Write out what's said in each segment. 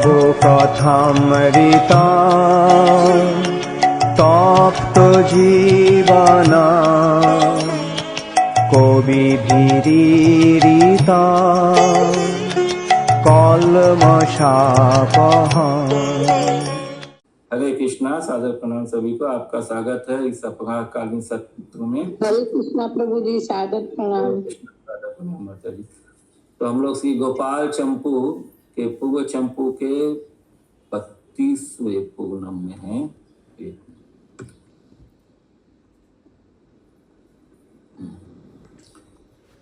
प्रभु कथामृता तप्त जीवना कविभिरीडिता कल्मषापहा। हरे कृष्णा। सादर प्रणाम सभी को। आपका स्वागत है इस अपराकालीन सत्र में। हरे कृष्णा प्रभु जी, सादर प्रणाम। सादर प्रणाम माता जी। तो हम लोग श्री गोपाल चंपू के पूर्व चंपू के 32वें पूर्णम में हैं।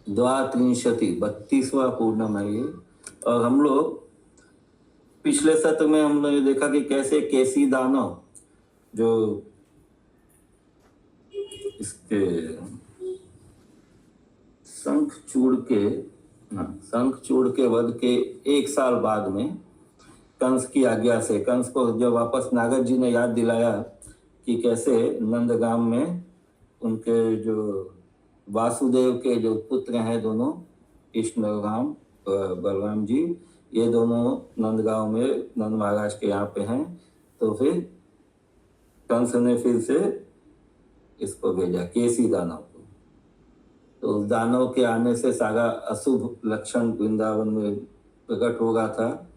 द्वात्रिंशति 32वां पूर्णम है ये। और हम लोग पिछले सत्र में हम लोग देखा कि कैसे केसी दानव जो इसके शंखचूड़ के वध के 1 साल बाद में कंस की आज्ञा से कंस को जब वापस नारद जी ने याद दिलाया कि कैसे नंदगाम में उनके जो वासुदेव के जो पुत्र हैं दोनों कृष्ण राम बलराम जी, ये दोनों नंदगांव में नंद महाराज के यहाँ पे हैं। तो फिर कंस ने फिर से इसको भेजा केसी दानव को। तो उस दानव के आने से सारा अशुभ लक्षण वृंदावन में प्रकट हो गया था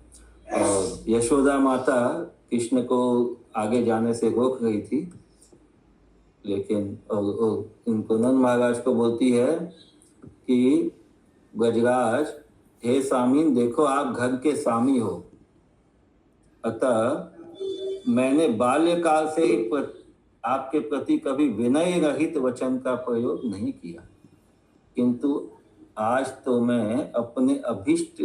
और यशोदा माता कृष्ण को आगे जाने से रोक रही थी, लेकिन इनको नंद महाराज को बोलती है कि ब्रजराज, हे स्वामी, देखो आप घर के स्वामी हो, अतः मैंने बाल्यकाल से ही आपके प्रति कभी विनय रहित वचन का प्रयोग नहीं किया, किंतु आज तो मैं अपने अभिष्ट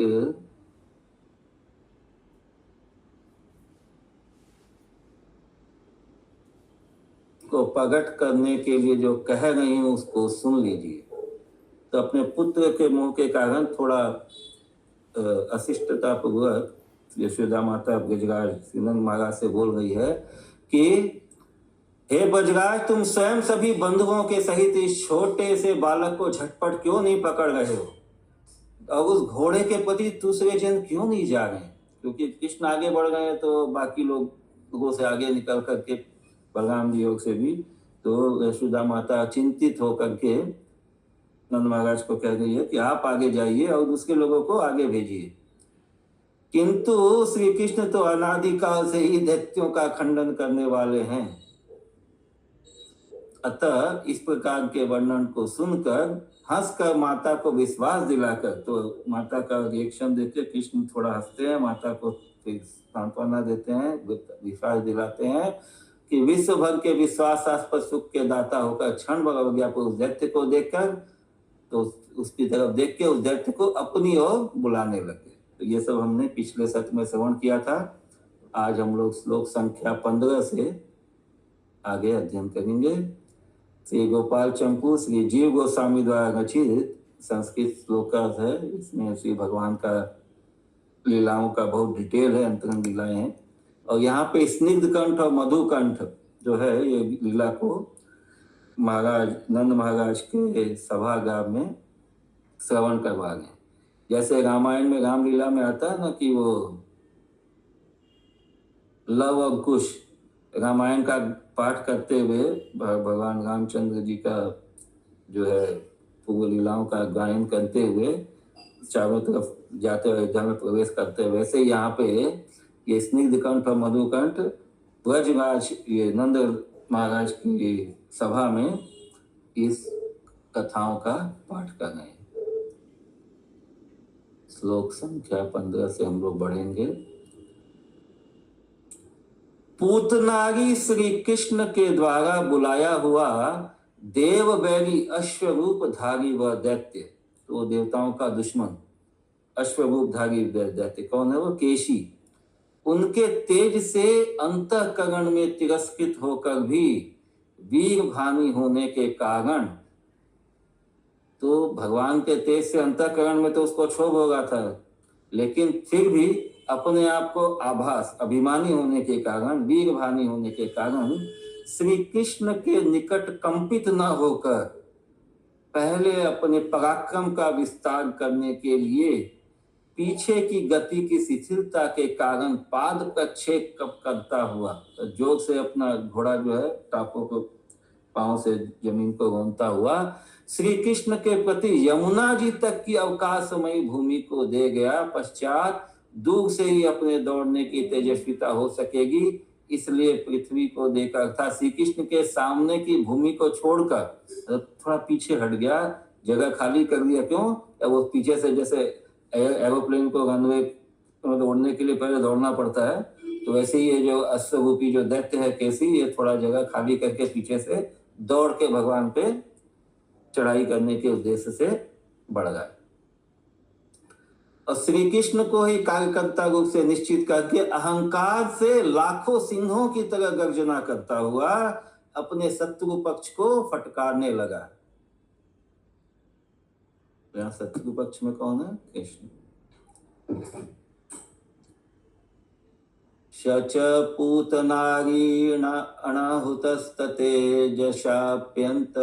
को प्रकट करने के लिए जो कह रही हूं उसको सुन लीजिए। तो अपने पुत्र के मुंह के कारण थोड़ा अशिष्टता पूर्वक यशोदा माता ब्रजराज नंद महाराज से बोल रही है कि हे ब्रजराज, तुम स्वयं सभी बंधुओं के सहित इस छोटे से बालक को झटपट क्यों नहीं पकड़ रहे हो और उस घोड़े के प्रति दूसरे जन क्यों नहीं जा रहे हैं? क्योंकि कृष्ण आगे बढ़ गए हैं तो बाकी लोगों से आगे निकल करके बलराम जी योग से भी, तो यशोदा माता चिंतित होकर के नंद महाराज को कह रही है कि आप आगे जाइए और दूसरे लोगों को आगे भेजिए। किंतु श्री कृष्ण तो अनादिकाल से ही दैत्यों का खंडन करने वाले हैं, अतः इस प्रकार के वर्णन को सुनकर हंसकर माता को विश्वास दिलाकर, तो माता का रिएक्शन देख के कृष्ण थोड़ा हंसते हैं, माता को सांत्वना देते हैं, विश्वास दिलाते हैं कि विश्व भर के विश्वासास्पद सुख के दाता होकर क्षण भर हो गया उस दैत्य को देखकर, तो उसकी तरफ देख के उस दैत्य को अपनी ओर बुलाने लगे। तो ये सब हमने पिछले सत्र में श्रवण किया था। आज हम लोग श्लोक संख्या 15 से आगे अध्ययन करेंगे। श्री गोपाल चंपू श्री जीव गोस्वामी द्वारा रचित संस्कृत श्लोक है। इसमें श्री भगवान का लीलाओं का बहुत डिटेल है, अंतरंग लीलाएं हैं। और यहाँ पे स्निग्ध कंठ और मधु कंठ जो है ये लीला को महाराज नंद महाराज के सभागार में श्रवण करवा रहे हैं। जैसे रामायण में रामलीला में आता है ना कि वो लव और कुश रामायण का पाठ करते हुए भगवान रामचंद्र जी का जो है पूर्व लीलाओं का गायन करते हुए चारों तरफ जाते हुए अयोध्या में प्रवेश करते हुए, वैसे यहाँ पे ये स्निग्ध कंठ और मधु कंठ ब्रजराज ये नंद महाराज की सभा में इस कथाओं का पाठ कर रहे हैं। श्लोक संख्या 15 से हम लोग बढ़ेंगे। पूतनारी श्री कृष्ण के द्वारा बुलाया हुआ देव बैरी अश्वरूप धारी व दैत्य, तो देवताओं का दुश्मन अश्वरूप धारी दैत्य कौन है? वो केशी। उनके तेज से अंतःकरण में तिरस्कृत होकर भी वीर भानी होने के कारण, तो भगवान के तेज से अंतःकरण में तो उसको क्षोभ हो रहा था, लेकिन फिर भी अपने आप को आभास अभिमानी होने के कारण, वीर भानी होने के कारण श्री कृष्ण के निकट कंपित न होकर पहले अपने पराक्रम का विस्तार करने के लिए पीछे की गति की शिथिलता के कारण पाद प्रक्षेप करता हुआ, तो जोर से अपना घोड़ा जो है टापों को पांव से जमीन को रोनता हुआ श्री कृष्ण के प्रति यमुना जी तक की अवकाशमयी भूमि को दे गया। पश्चात दूर से ही अपने दौड़ने की तेजस्विता हो सकेगी, इसलिए पृथ्वी को देखा, अर्थात श्री कृष्ण के सामने की भूमि को छोड़कर थोड़ा पीछे हट गया, जगह खाली कर दिया। क्यों? वो पीछे से जैसे एरोप्लेन को रनवे दौड़ने के लिए पहले दौड़ना पड़ता है, तो वैसे ही ये जो अश्वरूपी जो दैत्य है केसी, ये थोड़ा जगह खाली करके पीछे से दौड़ के भगवान पे चढ़ाई करने के उद्देश्य से बढ़ गया। और श्री कृष्ण को ही कार्यकर्ता रूप से निश्चित करके अहंकार से लाखों सिंहों की तरह गर्जना करता हुआ अपने शत्रु पक्ष को फटकारने लगा। यहाँ शत्रु पक्ष में कौन है? कृष्ण। शच पूतनारीण अनाहुतस्ततेजशाप्यन्त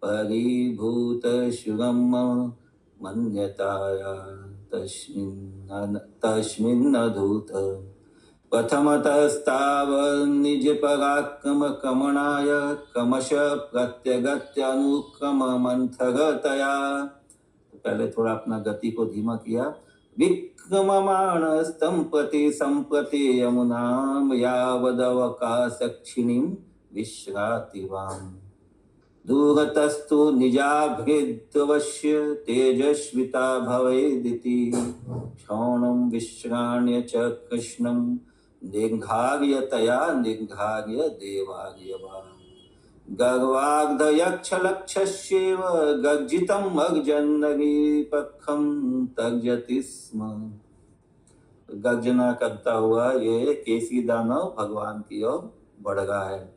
परिभूत शुगम मन्यताया तस्मिन्नधूत प्रथमतस्तावन्निज पराक्रम कमनाय क्रमश प्रत्यगत्यनुक्रम मंथरतया। पहले थोड़ा अपना गति को धीमा किया। विक्रममाणस्तं प्रति संप्रति यमुनां यावदवकाशक्षिणीं विश्रातिवान् दूरतस्तु निजाभृद्वश्य तेजस्विता भवेदिति क्षौणं विश्राण्य च कृष्णं निर्घार्यतया निर्घार्य देवार्यवान् गर्वाग्धयक्षलक्षस्येव गर्जितं मर्जन्नरीपखं तर्जति स्म। गर्जना करता हुआ ये केसी दानव भगवान की ओर बढ़ रहा है।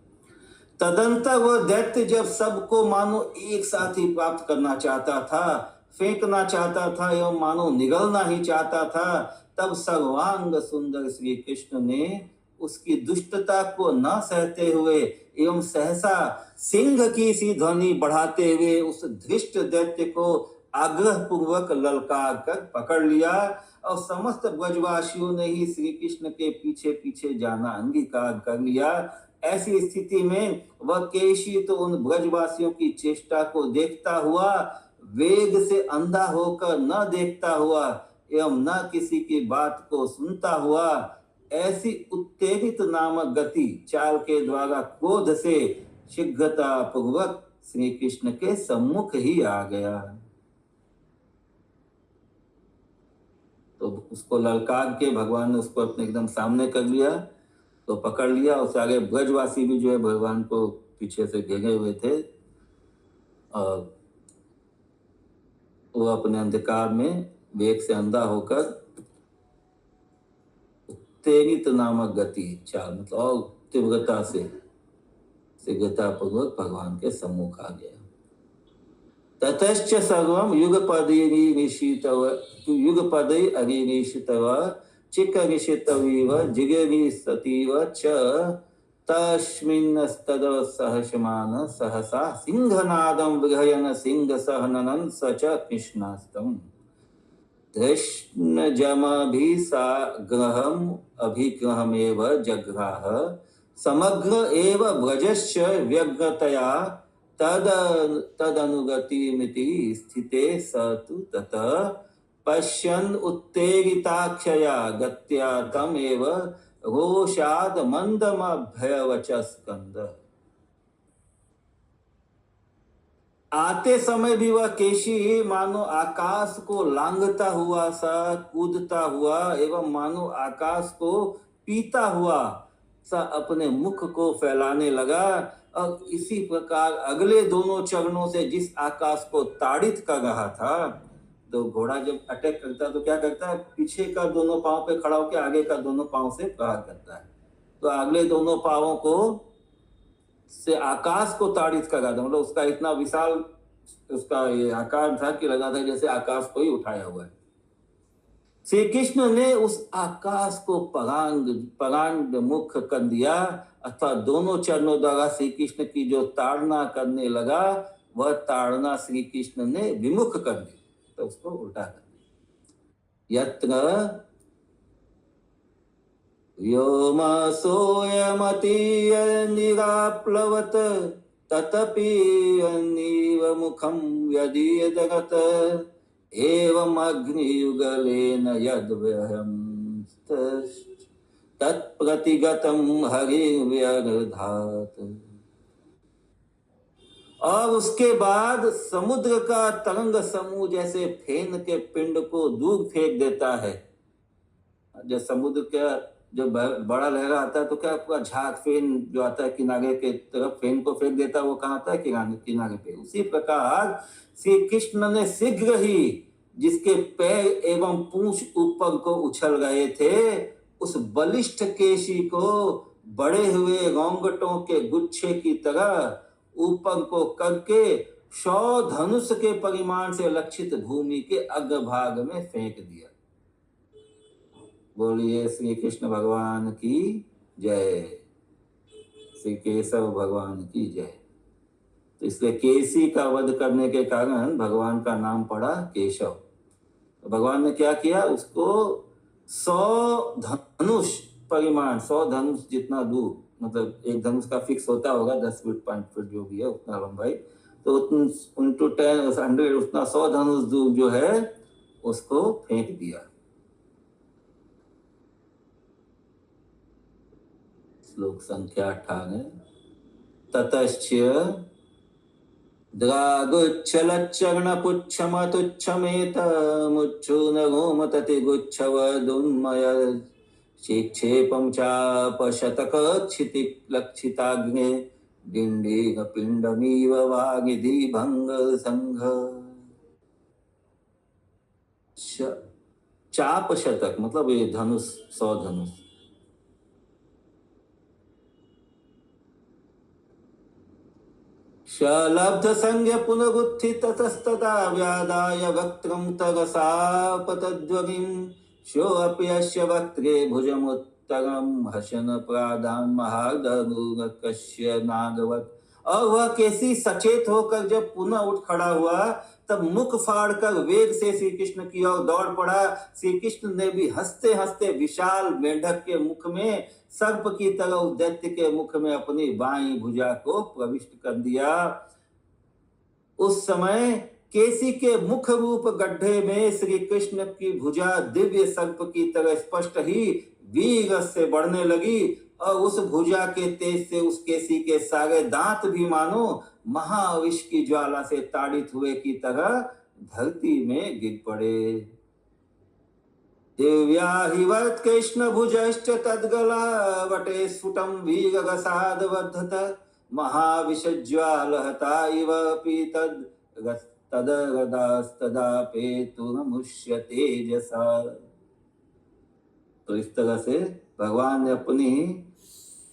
तदंतर वह दैत्य जब सबको मानो एक साथ ही प्राप्त करना चाहता था, फेंकना चाहता था एवं मानो निगलना ही चाहता था, तब सर्वांग सुंदर श्री कृष्ण ने उसकी दुष्टता को न सहते हुए एवं सहसा सिंह की सी ध्वनि बढ़ाते हुए उस धृष्ट दैत्य को आग्रह पूर्वक ललकार कर पकड़ लिया और समस्त ब्रजवासियों ने ही श्री कृष्ण के पीछे पीछे जाना अंगीकार कर लिया। ऐसी स्थिति में वह केशी तो उन ब्रजवासियों की चेष्टा को देखता हुआ, वेग से अंधा होकर न देखता हुआ एवं न किसी की बात को सुनता हुआ ऐसी उत्तेजित नामक गति चाल के द्वारा क्रोध से शीघ्रता पूर्वक श्री कृष्ण के सम्मुख ही आ गया। तो उसको ललकार के भगवान ने उसको अपने एकदम सामने कर लिया, तो पकड़ लिया। और सारे ब्रजवासी भी जो है भगवान को पीछे से घेरे हुए थे और वो अपने अंधकार में वेग से अंधा होकर उत्तेजित नामक गति चाल मतलब और तीव्रता से शीघ्रता पूर्वक भगवान के सम्मुख आ गया। ततश्च सर्वं युगपदै अरिनिशितव चिकरिषितवीव जिगरिसतीव च तस्मिन्नस्तद सहस्यमान सहसा सिंहनादं विघयन सिंहसहननं स च कृष्णास्तं धृष्णजमभिसाग्रहम् अभिग्रहमेव जग्राह समग्र एव ब्रजस्य व्यग्रतया तदनुगतिमिति स्थिते स तु ततः पश्यन् उत्तेजिताक्षया गत्या तमेव रोषाद मंदमभयवचस्कंद। आते समय भी वह केशी मानो आकाश को लांघता हुआ सा कूदता हुआ एवं मानो आकाश को पीता हुआ सा अपने मुख को फैलाने लगा। और इसी प्रकार अगले दोनों चरणों से जिस आकाश को ताड़ित कर रहा था, तो घोड़ा जब अटैक करता है तो क्या करता है, पीछे का दोनों पांव पे खड़ा होकर आगे का दोनों पांव से प्रहार करता है। तो अगले दोनों पांवों को से आकाश को ताड़ित कर रहा था, मतलब उसका इतना विशाल उसका ये आकार था कि लगा था जैसे आकाश को ही उठाया हुआ है। श्री कृष्ण ने उस आकाश को परांग मुख कर दिया, अथवा दोनों चरणों द्वारा श्री कृष्ण की जो ताड़ना करने लगा वह ताड़ना श्री कृष्ण ने विमुख कर दी, तो उसको उल्टा कर दिया। यत्र व्योमसोऽयमतीयनिराप्लवत् ततपि अन्येव मुखं व्यदीयदगत् एवमग्नियुगलेन यद्वयं तत्प्रतिगतं हरिर्व्यगधात्। और उसके बाद समुद्र का तरंग समूह जैसे फेन के पिंड को दूर फेंक देता है। जब समुद्र का जो बड़ा लहरा आता है तो क्या पूरा झाग फेन जो आता है किनारे के तरफ फेन को फेंक देता है, वो कहाँ आता है किनारे किनारे पे। उसी प्रकार श्री कृष्ण ने शीघ्र ही जिसके पैर एवं पूंछ ऊपर को उछल गए थे, उस बलिष्ठ केशी को बड़े हुए रोंगटों के गुच्छे की तरह ऊपर को करके 100 धनुष के परिमाण से लक्षित भूमि के अग्रभाग में फेंक दिया। बोलिए श्री कृष्ण भगवान की जय, श्री केशव भगवान की जय। तो इसलिए केसी का वध करने के कारण भगवान का नाम पड़ा केशव। तो भगवान ने क्या किया, उसको 100 धनुष परिमाण, 100 धनुष जितना दूर, मतलब एक धनुष का फिक्स होता होगा 10 फीट 5 फीट जो भी है उतना लंबाई, तो उनको 100 उतना 100 धनुष दूर जो है उसको फेंक दिया। श्लोक संख्या 58। ततश्च द्रागुच्छलच्चरणपुच्छमतुच्छमेतमुच्छूनगोमततिगुच्छवदुन्मय शिक्षेपं चापशतकक्षितिलक्षिताग्ने डिण्डीकपिण्डमिव वागिधि भंगसंघ। चाप शतक मतलब ये धनुष, 100 धनुष। शलब्ध संज्ञ पुनरुत्थित ततस्तदा व्यादाय वक्त्रं तरसापतध्वनिं शोऽप्यस्य वक्त्रे भुजमुत्तरं हसन प्रादान् महार्दनुगकस्य नागवत्। और वह केसी सचेत होकर जब पुनः उठ खड़ा हुआ तब मुख फाड़कर वेग से श्री कृष्ण की ओर दौड़ पड़ा। श्री कृष्ण ने भी हंसते हंसते विशाल मेंढक के मुख में सर्प की तरह उस दैत्य के मुख में अपनी बाईं भुजा को प्रविष्ट कर दिया। उस समय केसी के मुख रूप गड्ढे में श्री कृष्ण की भुजा दिव्य सर्प की तरह स्पष्ट ही वीर से बढ़ने लगी और उस भुजा के तेज से उस केसी के सारे दांत भी मानो महाविष की ज्वाला से ताड़ित हुए की तरह धरती में गिर पड़े। दिव्या हिवत् कृष्ण भुजश्च तद्गला वटे स्फुटं वीररसाद वर्धत महाविषज्वालहता इव तदगदास्तदा पेतुर्मुष्य तेजसा। तो इस तरह से भगवान ने अपनी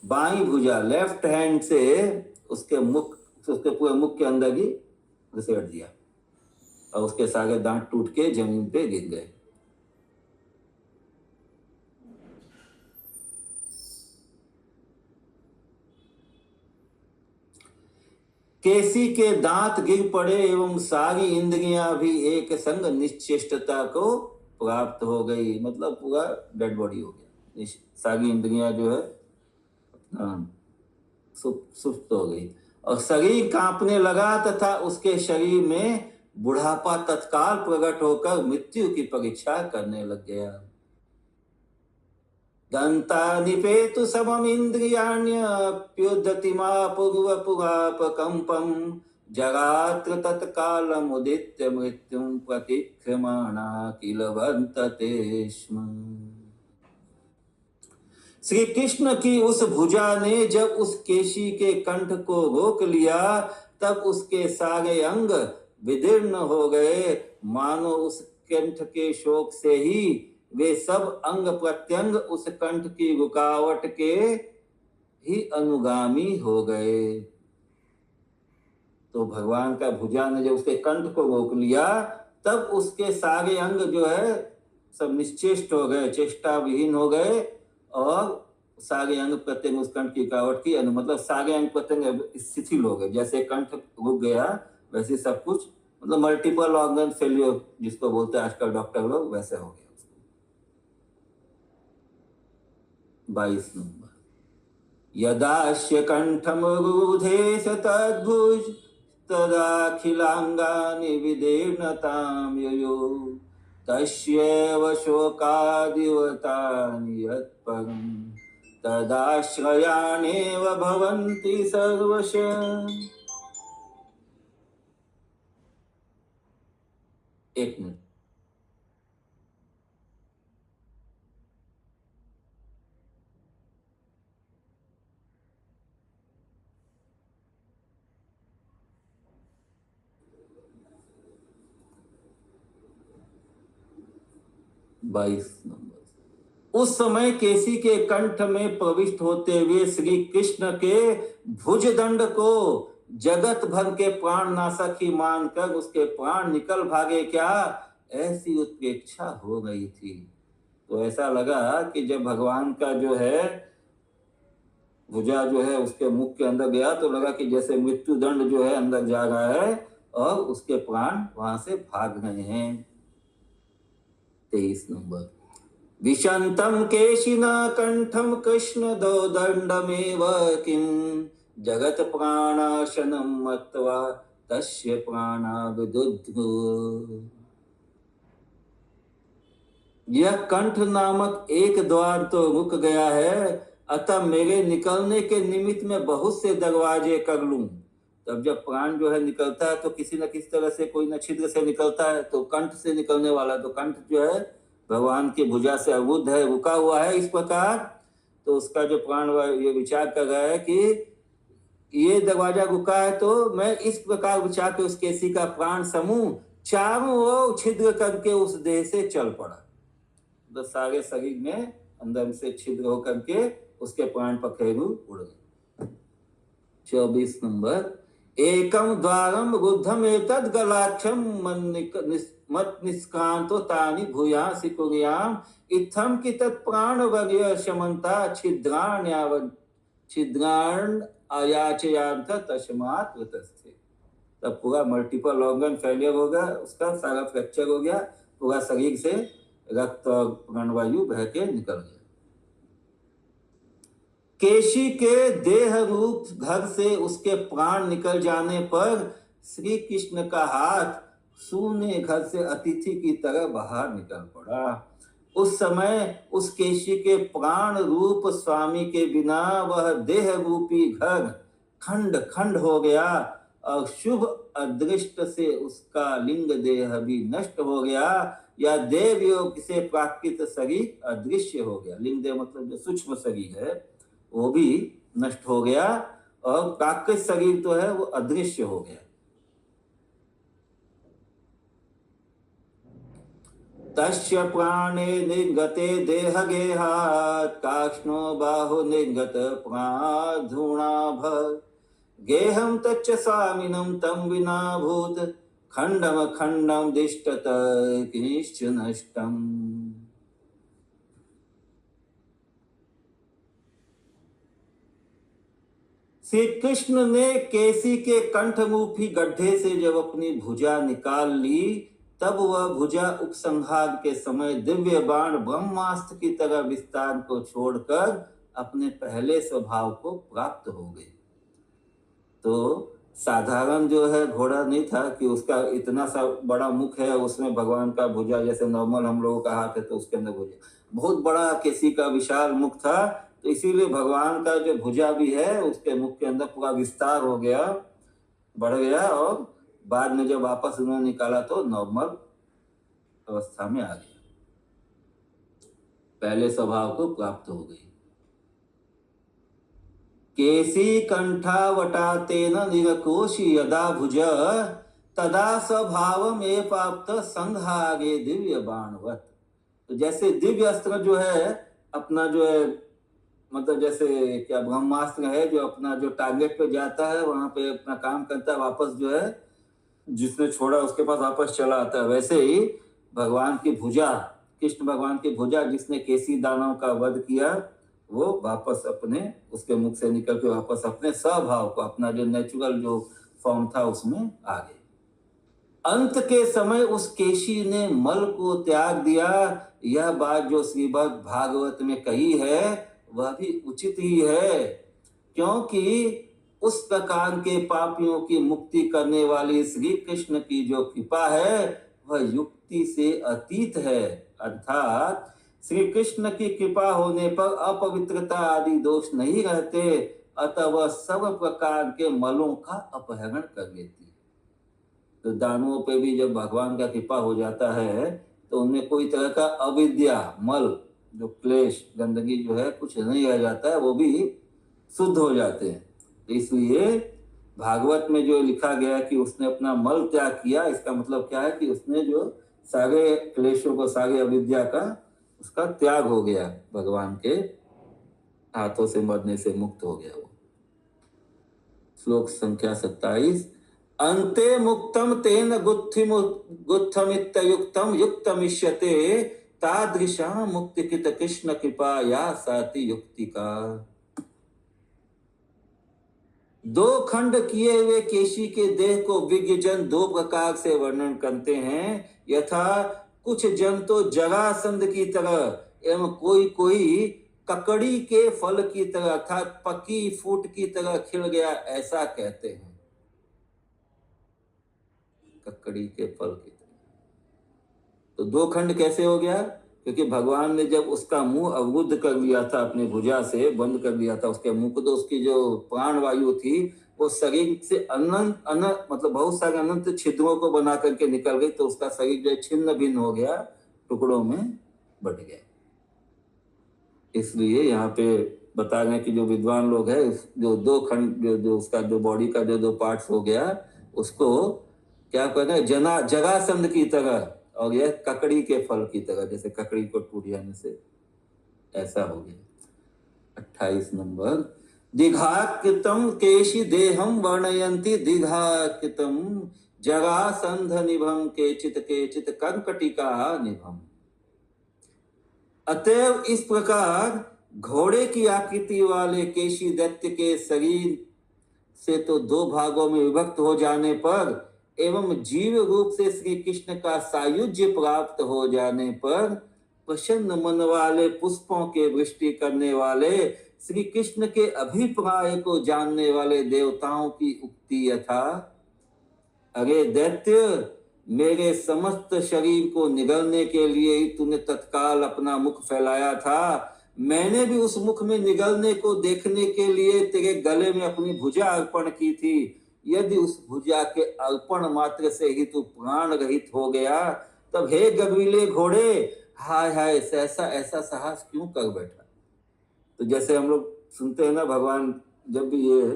बाईं भुजा लेफ्ट हैंड से उसके पूरे मुख के अंदर ही घुसेड़ दिया और उसके सारे दांत टूट के जमीन पे गिर गए। केसी के दांत गिर पड़े एवं सारी इंद्रियां भी एक संग निश्चेष्टता को प्राप्त हो गई, मतलब पूरा डेड बॉडी हो गया। सारी इंद्रियां जो है सुप्त हो गई और शरीर कांपने लगा तथा उसके शरीर में बुढ़ापा तत्काल प्रकट होकर मृत्यु की परीक्षा करने लग गया। दंतानिपेतु समम इंद्रियाण्यप्युद्धतिमापुर्वपुरापकंपं जगात्र तत्कालमुदित्य मृत्युं प्रतिक्रमणा किल वर्तते स्म। श्री कृष्ण की उस भुजा ने जब उस केशी के कंठ को रोक लिया तब उसके सारे अंग विदीर्ण हो गए, मानो उस कंठ के शोक से ही वे सब अंग प्रत्यंग उस कंठ की रुकावट के ही अनुगामी हो गए। तो भगवान का भुजा ने जब उसके कंठ को रोक लिया तब उसके सारे अंग जो है सब निश्चेष्ट हो गए, चेष्टा विहीन हो गए और सारे अंग प्रत्यंग उस कंठ की रुकावट की मतलब सारे अंग प्रत्यंग शिथिल हो गए। जैसे कंठ रुक गया वैसे सब कुछ, मतलब मल्टीपल ऑर्गन फेलियर जिसको बोलते हैं आजकल डॉक्टर लोग, वैसे हो गया। 22 नंबर। यदास्य कंठम रुधेश तद्भुज तदाखिलांगानि विदीर्णतां ययो तस्यैव शोकादिवतानि यत्परं तदाश्रयाणेव भवन्ति सर्वशः। एक मिनट। बाईस नंबर। उस समय केसी के कंठ में प्रविष्ट होते हुए श्री कृष्ण के भुजदंड को जगत भर के प्राण नाशक ही मानकर उसके प्राण निकल भागे क्या, ऐसी उत्प्रेक्षा हो गई थी। तो ऐसा लगा कि जब भगवान का जो है भुजा जो है उसके मुख के अंदर गया तो लगा कि जैसे मृत्यु दंड जो है अंदर जा रहा है और उसके प्राण वहां से भाग रहे हैं। 23 नंबर। विशंतम केशिना कंठम कृष्ण दो दंडमेव किम जगत प्राणाशनम मत्वा तस्य प्राणा विदुद्धु। यह कंठ नामक एक द्वार तो रुक गया है, अतः मेरे निकलने के निमित्त में बहुत से दरवाजे कर लूं। तब जब प्राण जो है निकलता है तो किसी न किसी तरह से कोई न छिद्र से निकलता है, तो कंठ से निकलने वाला, तो कंठ जो है भगवान की भुजा से अवुद्ध है, रुका हुआ है इस प्रकार। तो उसका जो प्राण ये विचार कर रहा है कि ये दरवाजा रुका है तो मैं इस प्रकार विचार के उस केसी का प्राण समूह चारों ओर छिद्र करके उस देह से चल पड़ा। तो सारे शरीर में अंदर से छिद्र होकर के उसके प्राण पखेरु उड़ गए। 24 नंबर। एकम द्वारम रुद्धम एतद् गलाक्षम मत निष्कांतो तानि भूयांसि कुर्याम इत्थम कि तत्प्राण वर्य शमंता छिद्राण आयाचयांत तस्मात् तस्थे। तब पूरा मल्टीपल ऑर्गन फेलियर हो गया, उसका सारा फ्रैक्चर हो गया, पूरा शरीर से रक्त और प्राणवायु बह के निकल गया। केशी के देह रूप घर से उसके प्राण निकल जाने पर श्री कृष्ण का हाथ सूने घर से अतिथि की तरह बाहर निकल पड़ा। उस समय उस केशी के प्राण रूप स्वामी के बिना वह देह रूपी घर खंड खंड हो गया और शुभ अदृष्ट से उसका लिंग देह भी नष्ट हो गया, या देव योग से प्राकृत शरीर अदृश्य हो गया। लिंग देह मतलब जो सूक्ष्म शरीर है वो भी नष्ट हो गया और प्राकृत शरीर तो है वो अदृश्य हो गया। तस्य प्राणे निर्गते देह गेहात् काष्णो बाहु निर्गत प्राणधूणाभ गेहं तच्च स्वामिनं तं विना भूत खंडम खंडम दिष्टत किंश्च नष्टम। श्री कृष्ण ने केसी के कंठमुखी गड्ढे से जब अपनी भुजा निकाल ली तब वह भुजा उपसंहार के समय दिव्य बाण ब्रह्मास्त्र की तरह विस्तार को छोड़कर अपने पहले स्वभाव को प्राप्त हो गई। तो साधारण जो है घोड़ा नहीं था कि उसका इतना सा बड़ा मुख है, उसमें भगवान का भुजा जैसे नॉर्मल हम लोगों का हाथ है तो उसके अंदर भुजा बहुत बड़ा, केसी का विशाल मुख था, तो इसीलिए भगवान का जो भुजा भी है उसके मुख के अंदर पूरा विस्तार हो गया, बढ़ गया, और बाद में जब वापस उन्होंने निकाला तो नॉर्मल अवस्था में आ गया, पहले स्वभाव को प्राप्त हो गई। केसी कंठावटातेन निरकोशी यदा भुज तदा स्वभाव में प्राप्त संहारे दिव्य बाणवत। तो जैसे दिव्य अस्त्र जो है अपना जो है मतलब जैसे क्या ब्रह्मास्त्र है जो अपना जो टारगेट पे जाता है वहां पे अपना काम करता है, वापस जो है जिसने छोड़ा उसके पास वापस चला आता है, वैसे ही भगवान की भुजा, कृष्ण भगवान की भुजा जिसने केसी दानव का वध किया वो वापस अपने उसके मुख से निकल के वापस अपने स्वभाव को, अपना जो नेचुरल जो फॉर्म था उसमें आ गए। अंत के समय उस केशी ने मल को त्याग दिया। यह बात जो श्रीमद् भागवत में कही है वह भी उचित ही है, क्योंकि उस प्रकार के पापियों की मुक्ति करने वाली श्री कृष्ण की जो कृपा है वह युक्ति से अतीत है। अर्थात श्री कृष्ण की कृपा होने पर अपवित्रता आदि दोष नहीं रहते, अतः वह सब प्रकार के मलों का अपहरण कर लेती है। तो दानवों पे भी जब भगवान का कृपा हो जाता है तो उनमें कोई तरह का अविद्या मल, जो क्लेश गंदगी जो है कुछ नहीं रह जाता है, वो भी शुद्ध हो जाते हैं। इसलिए भागवत में जो लिखा गया कि उसने अपना मल त्याग किया, इसका मतलब क्या है कि उसने जो सारे क्लेशों को, सारे अविद्या का उसका त्याग हो गया, भगवान के हाथों से मरने से मुक्त हो गया वो। श्लोक संख्या 27। अन्ते मुक्तम तेन गुत्थमित्युक्तम युक्तमिष्यते तादृशा मुक्तिकृत कृष्ण कृपा या साति युक्ति का। दो खंड किए हुए केशी के देह को विज्ञजन दो प्रकार से वर्णन करते हैं। यथा कुछ जन तो जरासंध की तरह एवं कोई कोई ककड़ी के फल की तरह अर्थात पकी फूट की तरह खिल गया, ऐसा कहते हैं। ककड़ी के फल की तरह। तो दो खंड कैसे हो गया? क्योंकि भगवान ने जब उसका मुंह अवरुद्ध कर लिया था, अपने भुजा से बंद कर लिया था उसके मुंह को, तो उसकी जो प्राण वायु थी वो शरीर से अनंत मतलब बहुत सारे अनंत छिद्रों को बना करके निकल गई, तो उसका शरीर जो छिन्न भिन्न हो गया, टुकड़ों में बट गया। इसलिए यहाँ पे बता रहे हैं कि जो विद्वान लोग हैं, जो दो खंड जो उसका जो बॉडी का जो दो पार्ट्स हो गया, उसको क्या कहते हैं, जरासंध की तरह और यह ककड़ी के फल की तरह, जैसे ककड़ी को टूट जाने से ऐसा हो गया। 28 नंबर। दिघाकृतम केशि देहम वर्णयन्ति दिघाकृतम जरासंध निभम केचित कर्कटिका निभम। अतएव इस प्रकार घोड़े की आकृति वाले केशी दैत्य के शरीर से तो दो भागों में विभक्त हो जाने पर एवं जीव रूप से श्री कृष्ण का सायुज्य प्राप्त हो जाने पर प्रसन्न मन वाले पुष्पों के वृष्टि करने वाले श्री कृष्ण के अभिप्राय को जानने वाले देवताओं की उक्ति यथा, अरे दैत्य, मेरे समस्त शरीर को निगलने के लिए ही तूने तत्काल अपना मुख फैलाया था। मैंने भी उस मुख में निगलने को देखने के लिए तेरे गले में अपनी भुजा अर्पण की थी। यदि उस भुजा के अर्पण मात्र से ही तू प्राण रहित हो गया, तब हे गगरीले घोड़े, हाय हाय ऐसा साहस क्यों कर बैठा। तो जैसे हम लोग सुनते हैं ना, भगवान जब भी ये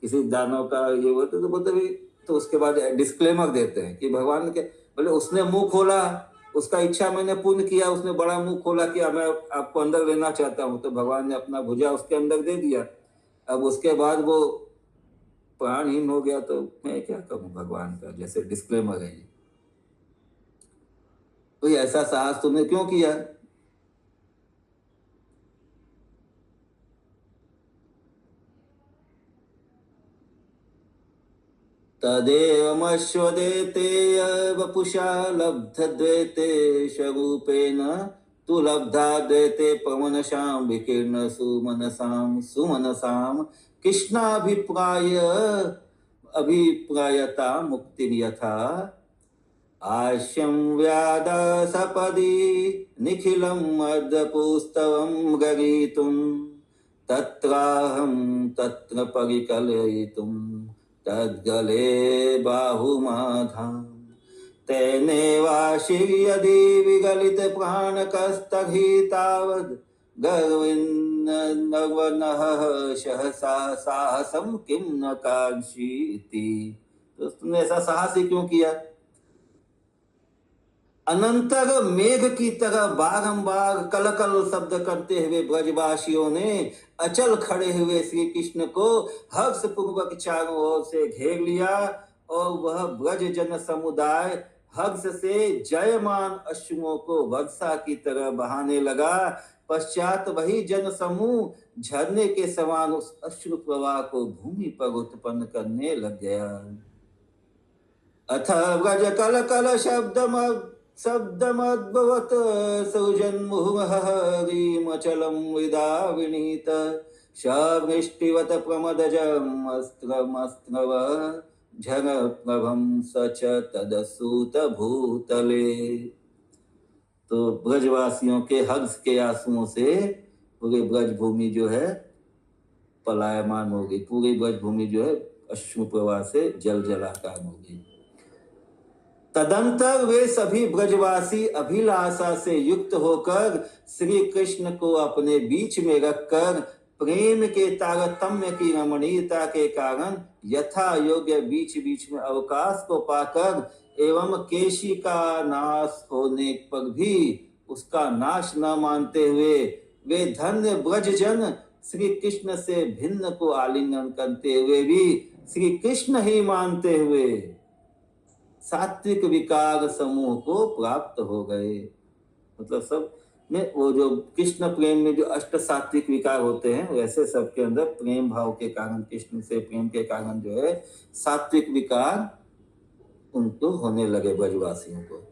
किसी दानव का ये होता तो बोलते भी, तो उसके बाद डिस्क्लेमर देते हैं कि भगवान के बोले उसने मुंह खोला, उसका इच्छा मैंने पूर्ण किया, उसने बड़ा मुंह खोला कि मैं आपको अंदर लेना चाहता हूं, तो भगवान ने अपना भुजा उसके अंदर दे दिया। अब उसके बाद वो प्राणहीन हो गया, तो मैं क्या कहूँ भगवान का, जैसे डिस्क्लेमर है ये। तो ऐसा साहस तुमने क्यों किया? तदेवमश्वदेते वपुषा लब्धद्वैते स्वरूपेण तु लब्धा द्वैते पवनशां विकीर्ण सुमनसां अभिप्रायता मुक्ति यथा आश्यं व्याद सपदि निखिलं मदपुस्तवं गरीतुं तत्राहं तत्र परिकलयितुं तद्गले बाहुमाधाम तेनेवाशि यदि विगलित प्राणकस्तहि तावद् गर्विन्नवनः सहसा साहसं किं न कांक्षीति। तो तुमने ऐसा साहस ही क्यों किया? अनंतर मेघ की तरह बारंबार कलकल शब्द करते हुए ब्रजवासियों ने अचल खड़े हुए श्री कृष्ण को हर्ष पूर्वक चारों ओर से घेर लिया और वह ब्रज जन समुदाय हर्ष से जयमान अश्रुओं को वर्षा की तरह बहाने लगा। पश्चात वही जन समूह झरने के समान उस अश्रु प्रवाह को भूमि पर उत्पन्न करने लग गया। अथ ब्रज कल कल शब्दमद्भवत सौजन्मुहुर्हरीमचलं मृदा विनीत शवृष्टिवत प्रमदजम् अस्त्रमस्त्रव झरप्रभं सच तदसूत भूतले। तो ब्रजवासियों के हर्ष के आंसुओं से पूरी ब्रज भूमि जो है पलायमान हो गई, पूरी ब्रज भूमि जो है अश्रु प्रवाह से जल जलाकार हो गई। तदंतर वे सभी ब्रजवासी अभिलाषा से युक्त होकर श्री कृष्ण को अपने बीच में रखकर प्रेम के तारतम्य की रमणीयता के कारण यथा योग्य बीच बीच में अवकाश को पाकर एवं केशी का नाश होने पर भी उसका नाश न मानते हुए वे धन्य ब्रजजन श्री कृष्ण से भिन्न को आलिंगन करते हुए भी श्री कृष्ण ही मानते हुए सात्विक विकार समूह को प्राप्त हो गए। मतलब सब में वो जो कृष्ण प्रेम में जो अष्ट सात्विक विकार होते हैं वैसे सबके अंदर प्रेम भाव के कारण, कृष्ण से प्रेम के कारण जो है सात्विक विकार उनको होने लगे ब्रजवासियों को।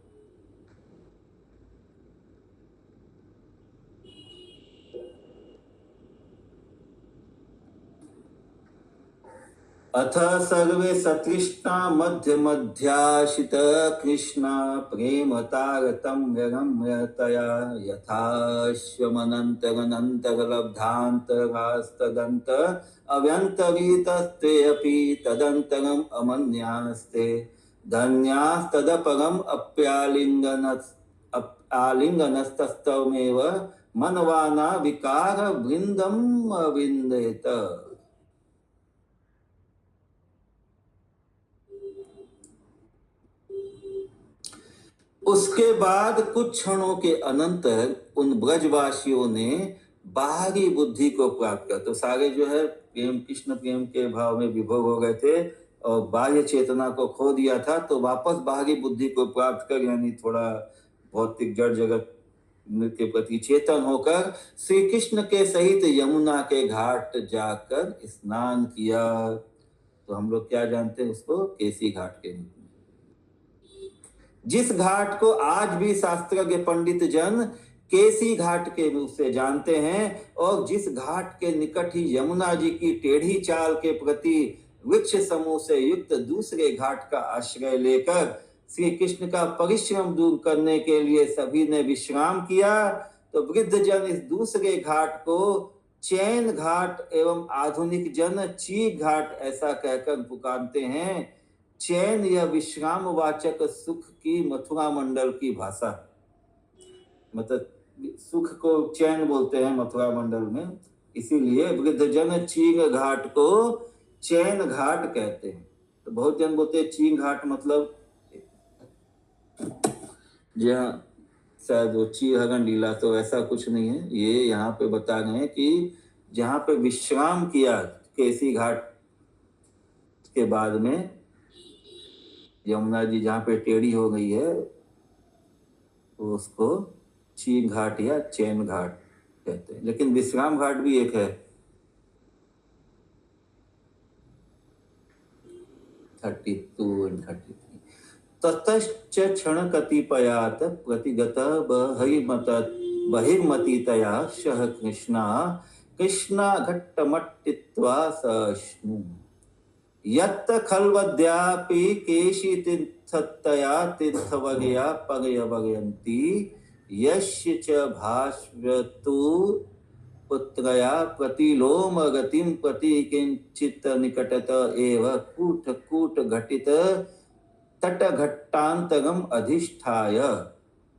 अथ सर्वे सतृष्णा मध्य मध्याशित कृष्णा प्रेम तारतम्य रम्यतया यथाश्वमनन्तरनन्तर लब्धान्तरास्तदन्त अव्यन्तरीतस्तेऽपि तदन्तरम् अमन्यास्ते धन्यास्तदपरम् आलिङ्गनस्तस्तमेव मनवाना विकार वृन्दम् अविन्देत। उसके बाद कुछ क्षणों के अनंतर उन ब्रजवासियों ने बाहरी बुद्धि को प्राप्त कर, तो सारे जो है प्रेम कृष्ण प्रेम के भाव में विभोर हो गए थे और बाह्य चेतना को खो दिया था, तो वापस बाहरी बुद्धि को प्राप्त कर यानी थोड़ा भौतिक जड़ जगत के प्रति चेतन होकर श्री कृष्ण के सहित यमुना के घाट जाकर स्नान किया। तो हम लोग क्या जानते हैं उसको, केसी घाट के रूप में, जिस घाट को आज भी शास्त्रज्ञ पंडित जन केसी घाट के रूप से जानते हैं और जिस घाट के निकट ही यमुना जी की टेढ़ी चाल के प्रति वृक्ष समूह से युक्त दूसरे घाट का आश्रय लेकर श्री कृष्ण का परिश्रम दूर करने के लिए सभी ने विश्राम किया। तो वृद्ध जन इस दूसरे घाट को चैन घाट एवं आधुनिक जन चीक घाट ऐसा कहकर पुकारते हैं। चैन यह विश्राम वाचक सुख की मथुरा मंडल की भाषा, मतलब सुख को चैन बोलते हैं मथुरा मंडल में, इसीलिए वृद्ध जन चीन घाट को चैन घाट कहते हैं। तो बहुत जन बोलते हैं चीन घाट मतलब जहाँ शायद वो चीहरण लीला, तो ऐसा कुछ नहीं है। ये यहाँ पे बता रहे हैं कि जहाँ पे विश्राम किया केसी घाट के बाद में यमुना जी जहाँ पे टेढ़ी हो गई है तो उसको चीन घाट या चैन घाट कहते हैं, लेकिन विश्राम घाट भी एक है। 32 और 33 ततश्च क्षण कतिपयात प्रतिगत बहिर्मतीतया शह कृष्णा घट्टमट्टित्वा सश्नु यत्त खल्वद्यापि केशी तीर्थतया तीर्थवगया पगयवगयन्ति यस्य च भास्वतु पुत्रया प्रतिलोम गतिं प्रति किंचित निकटत एव कूट घटित तटघट्टान्तरम् अधिष्ठाय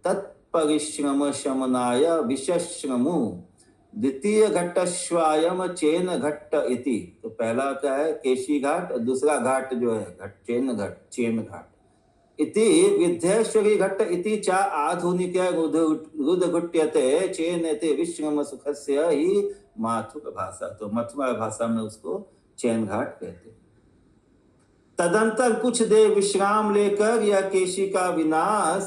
तत्परिश्रम शमनाय विशश्रमु द्वितीय घट्टश्वायम चैन घट्ट इति। तो पहला क्या है केशी घाट, दूसरा घाट जो है घट चैन घाट इति विद्येश्वरी घट्ट इति चा आधुनिक रुद्घुट्यते चैनते विश्रम सुखस्य ही माथुर भाषा। तो मथुरा भाषा में उसको चैन घाट कहते हैं। तदंतर कुछ देर विश्राम लेकर यह केशी का विनाश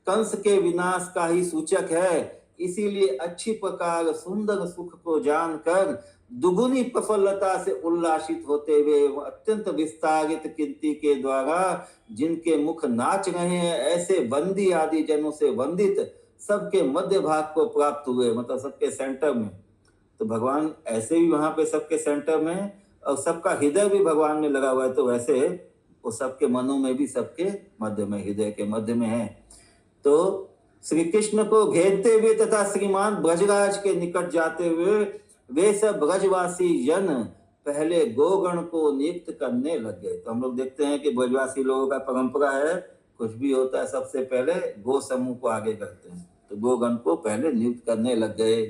कंस के विनाश का ही सूचक है, इसीलिए अच्छी प्रकार सुंदर सुख को जानकर दुगुनी प्रफुल्लता से उल्लासित होते हुए अत्यंत विस्तारित कीर्ति के द्वारा जिनके मुख नाच रहे हैं, ऐसे बंदी आदि जनों से वंदित सबके मध्य भाग को प्राप्त हुए, मतलब सबके सेंटर में। तो भगवान ऐसे भी वहां पे सबके सेंटर में, और सबका हृदय भी भगवान में लगा हुआ है, तो वैसे वो सबके मनों में भी सबके मध्य में, हृदय के मध्य में है। तो श्री कृष्ण को घेरते हुए तथा श्रीमान ब्रजराज के निकट जाते हुए वे सब ब्रजवासी जन पहले गोगण को नियुक्त करने लग गए। तो हम लोग देखते हैं कि ब्रजवासी लोगों का परंपरा है, कुछ भी होता है सबसे पहले गो समूह को आगे करते हैं, तो गोगण को पहले नियुक्त करने लग गए।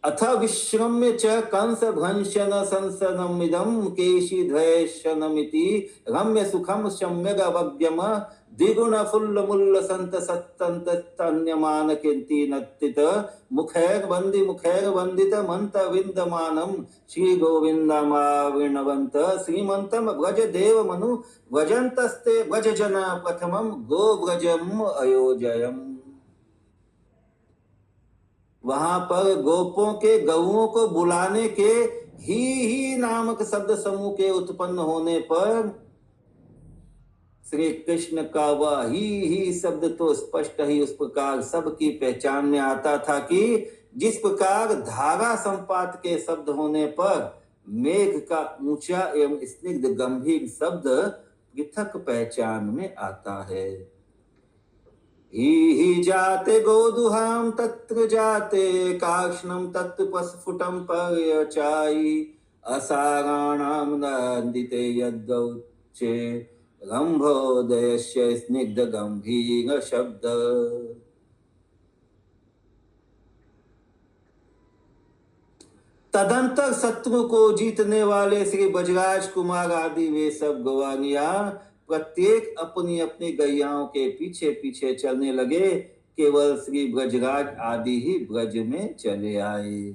अथ विश्रम्य च कंस भ्रंशन संसनमिदं केशिध्वैशनमिति रम्य सुखम सम्यग अवज्ञम द्विगुण फुल्ल मुल्ल संत सत्तंत तन्यमान कीर्ति नत्तित मुखैर वंदित मंत विंदमानम श्री गोविंदमाविणवंत श्रीमंतम व्रज देव मनु व्रजंतस्ते व्रज जना प्रथमम गो व्रजम अयोजयम। वहां पर गोपों के गौओं को बुलाने के ही नामक शब्द समूह के उत्पन्न होने पर श्री कृष्ण का वह ही शब्द तो स्पष्ट ही उस प्रकार सबकी पहचान में आता था कि जिस प्रकार धारा संपात के शब्द होने पर मेघ का ऊंचा एवं स्निग्ध गंभीर शब्द पृथक पहचान में आता है। ही जाते गोदुहाम तत्र जाते काष्णम तत्र पस्फुटम पर्यचाई असाराणाम नंदिते यद्गौचे रंभोदयस्य स्निग्ध गंभीर शब्द। तदंतर शत्रु को जीतने वाले श्री ब्रजराज कुमार आदि वे सब गवानिया प्रत्येक अपनी अपनी गैयाओं के पीछे पीछे चलने लगे, केवल श्री ब्रजराज आदि ही ब्रज में चले आए।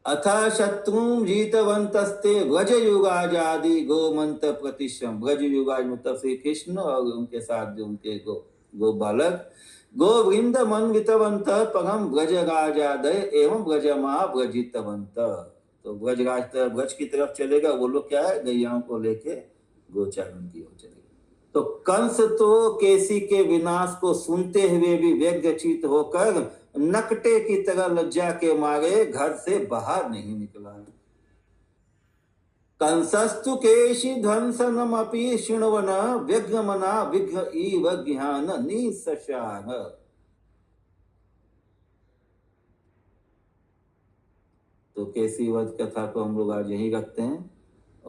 अथा शत्रु जीतवंतस्ते ब्रज युगाज आदि गोमंत प्रतिश्रम। ब्रज युगाज मतलब श्री कृष्ण और उनके साथ जो उनके गो बालक गोविंद मनवितवंत परम ब्रजराजादय एवं ब्रजमा ब्रजितवंत। तो ब्रजराज ब्रज की तरफ चलेगा, वो लोग क्या है, गैयाओं को लेके गोचारण की ओर चलेगा। तो कंस तो केसी के विनाश को सुनते हुए भी व्यग्रचित होकर नकटे की तरह लज्जा के मारे घर से बाहर नहीं निकला। कंसस्तु केशी ध्वंसनमपि शृण्वन व्यग्रमना विघ्न इव ज्ञान निसशार। तो केसी वध कथा को हम लोग आज यही रखते हैं।